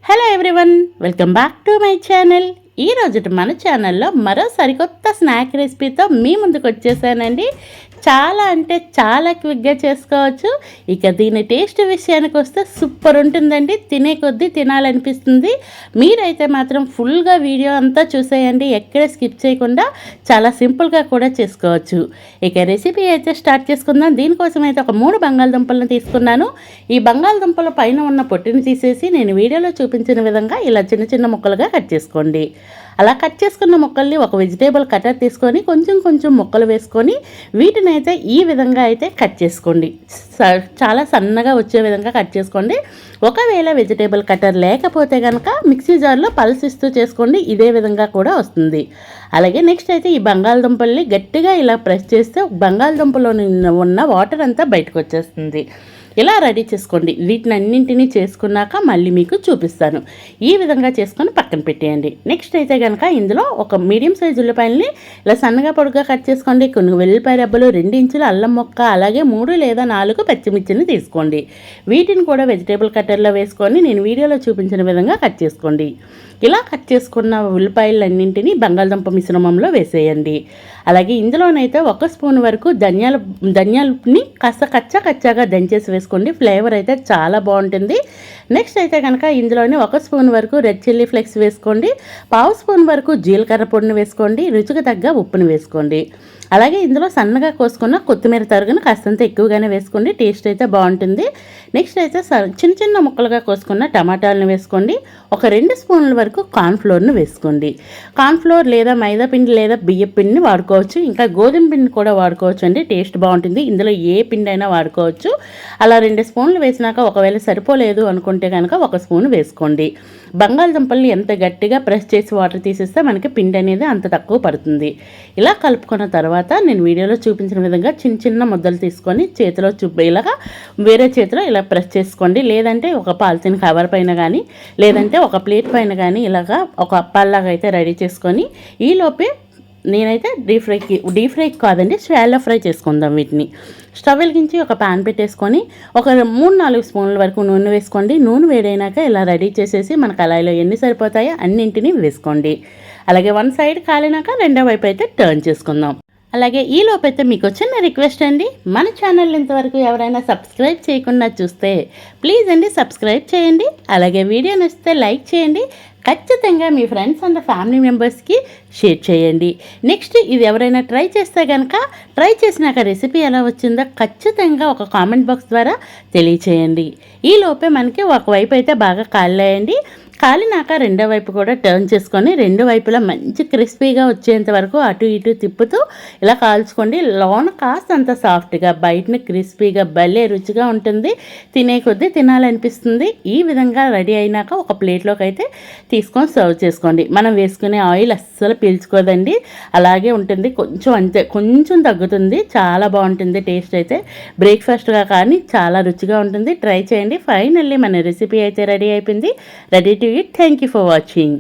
Hello everyone, welcome back to my channel. ఈ రోజు మన ఛానల్లో మరో సరికొత్త స్నాక్ రెసిపీతో మీ ముందుకు వచ్చేసానండి. చాలా అంటే చాలా క్విక్గా చేసుకోవచ్చు. ఇక దీని టేస్ట్ విషయానికి వస్తే సూపర్ ఉంటుందండి. తినే కొద్దీ తినాలనిపిస్తుంది. మీరైతే మాత్రం ఫుల్గా వీడియో అంతా చూసేయండి, ఎక్కడ స్కిప్ చేయకుండా. చాలా సింపుల్గా కూడా చేసుకోవచ్చు. ఇక రెసిపీ అయితే స్టార్ట్ చేసుకుందాం. దీనికోసం అయితే ఒక 3 బంగాళదుంపలను తీసుకున్నాను. ఈ బంగాళదుంపల పైన ఉన్న పొట్టుని తీసేసి నేను వీడియోలో చూపించిన విధంగా ఇలా చిన్న చిన్న ముక్కలుగా కట్ చేసుకోండి. అలా కట్ చేసుకున్న ముక్కల్ని ఒక వెజిటేబుల్ కటర్ తీసుకొని కొంచెం కొంచెం ముక్కలు వేసుకొని వీటిని అయితే ఈ విధంగా అయితే కట్ చేసుకోండి. చాలా సన్నగా వచ్చే విధంగా కట్ చేసుకోండి. ఒకవేళ వెజిటేబుల్ కటర్ లేకపోతే కనుక మిక్సీ జార్లో పల్స్ ఇస్తూ చేసుకోండి, ఇదే విధంగా కూడా వస్తుంది. అలాగే నెక్స్ట్ అయితే ఈ బంగాళదుంపల్ని గట్టిగా ఇలా ప్రెస్ చేస్తే బంగాళదుంపలో ఉన్న వాటర్ అంతా బయటకు వచ్చేస్తుంది. ఇలా రెడీ చేసుకోండి. వీటిని అన్నింటినీ చేసుకున్నాక మళ్ళీ మీకు చూపిస్తాను. ఈ విధంగా చేసుకొని పక్కన పెట్టేయండి. నెక్స్ట్ అయితే కనుక ఇందులో ఒక మీడియం సైజు ఉల్లిపాయలని ఇలా సన్నగా పొడుగా కట్ చేసుకోండి. కొన్ని వెల్లిపాయ రెబ్బలు, 2 ఇంచుల అల్లం ముక్క, అలాగే 3 లేదా 4 పచ్చిమిర్చిని తీసుకోండి. వీటిని కూడా వెజిటేబుల్ కట్టర్లో వేసుకొని నేను వీడియోలో చూపించిన విధంగా కట్ చేసుకోండి. ఇలా కట్ చేసుకున్న ఉల్లిపాయలన్నింటినీ బంగాళదుంప మిశ్రమంలో వేసేయండి. అలాగే ఇందులోనైతే 1 స్పూన్ వరకు ధనియాలని కాస్త కచ్చాగా దంచేసి వేసుకోండి. ఫ్లేవర్ అయితే చాలా బాగుంటుంది. నెక్స్ట్ అయితే కనుక ఇందులోనే 1 స్పూన్ వరకు రెడ్ చిల్లీ ఫ్లేక్స్ వేసుకోండి. 1/2 స్పూన్ వరకు జీలకర్ర పొడిని వేసుకోండి. రుచికి తగ్గ ఉప్పుని వేసుకోండి. అలాగే ఇందులో సన్నగా కోసుకున్న కొత్తిమీర తరుగును కాస్తంత ఎక్కువగానే వేసుకోండి, టేస్ట్ అయితే బాగుంటుంది. నెక్స్ట్ అయితే చిన్న చిన్న ముక్కలుగా కోసుకున్న టమాటాలను వేసుకోండి. ఒక 2 స్పూన్ల వరకు కార్న్ఫ్లోర్ను వేసుకోండి. కార్న్ఫ్లోర్ లేదా మైదా పిండి లేదా బియ్యం పిండిని వాడుకోవచ్చు, ఇంకా గోధుమ పిండి కూడా వాడుకోవచ్చు అండి, టేస్ట్ బాగుంటుంది. ఇందులో ఏ పిండి అయినా వాడుకోవచ్చు. అలా 2 స్పూన్లు వేసినాక ఒకవేళ సరిపోలేదు అనుకుంటే కనుక 1 స్పూన్ వేసుకోండి. బంగాళదుంపల్ని ఎంత గట్టిగా ప్రెస్ చేసి వాటర్ తీసేస్తే మనకి పిండి అనేది అంత తక్కువ పడుతుంది. ఇలా కలుపుకున్న తర్వాత నేను వీడియోలో చూపించిన విధంగా చిన్న చిన్న ముద్దలు తీసుకొని చేతిలో ఇలాగా వేరే చేతిలో ఇలా ప్రెస్ చేసుకోండి. లేదంటే ఒక పాలిథిన్ కవర్ పైన కానీ లేదంటే ఒక ప్లేట్ పైన కానీ ఇలాగా ఒక అప్పాల్లాగా అయితే రెడీ చేసుకొని ఈలోపే నేనైతే డీప్ ఫ్రై కాదండి, షాలో ఫ్రై చేసుకుందాం. వీటిని స్టవ్ వెలిగించి ఒక ప్యాన్ పెట్టేసుకొని ఒక 3-4 స్పూన్ల వరకు నూనె వేసుకోండి. నూనె వేడైనాక ఇలా రెడీ చేసేసి మన కళాయిలో ఎన్ని సరిపోతాయో అన్నింటినీ వేసుకోండి. అలాగే 1 సైడ్ కాలినాక రెండో వైపు అయితే టర్న్ చేసుకుందాం. అలాగే ఈ లోపైతే మీకు చిన్న రిక్వెస్ట్ అండి, మన ఛానల్ ఇంతవరకు ఎవరైనా సబ్స్క్రైబ్ చేయకుండా చూస్తే ప్లీజ్ అండి సబ్స్క్రైబ్ చేయండి. అలాగే వీడియో నచ్చితే లైక్ చేయండి. ఖచ్చితంగా మీ ఫ్రెండ్స్ అండ్ ఫ్యామిలీ మెంబర్స్కి షేర్ చేయండి. నెక్స్ట్ ఇది ఎవరైనా ట్రై చేస్తే కనుక ట్రై చేసినాక రెసిపీ ఎలా వచ్చిందో ఖచ్చితంగా ఒక కామెంట్ బాక్స్ ద్వారా తెలియచేయండి. ఈ లోపే మనకి ఒకవైపు అయితే బాగా కాలేయండి. కాలినాక రెండో వైపు కూడా టర్న్ చేసుకొని 2 వైపులా మంచి క్రిస్పీగా వచ్చేంత వరకు అటు ఇటు తిప్పుతూ ఇలా కాల్చుకోండి. లోన కాస్తంత సాఫ్ట్గా, బయటన క్రిస్పీగా భలే రుచిగా ఉంటుంది. తినే కొద్దీ తినాలనిపిస్తుంది. ఈ విధంగా రెడీ అయినాక ఒక ప్లేట్లోకి అయితే తీసుకొని సర్వ్ చేసుకోండి. మనం వేసుకునే ఆయిల్ అస్సలు పీల్చుకోదండి, అలాగే ఉంటుంది. కొంచెం తగ్గుతుంది. చాలా బాగుంటుంది. టేస్ట్ అయితే బ్రేక్ఫాస్ట్గా కానీ చాలా రుచిగా ఉంటుంది. ట్రై చేయండి. ఫైనల్లీ మన రెసిపీ అయితే రెడీ అయిపోయింది. Ready to eat. Thank you for watching.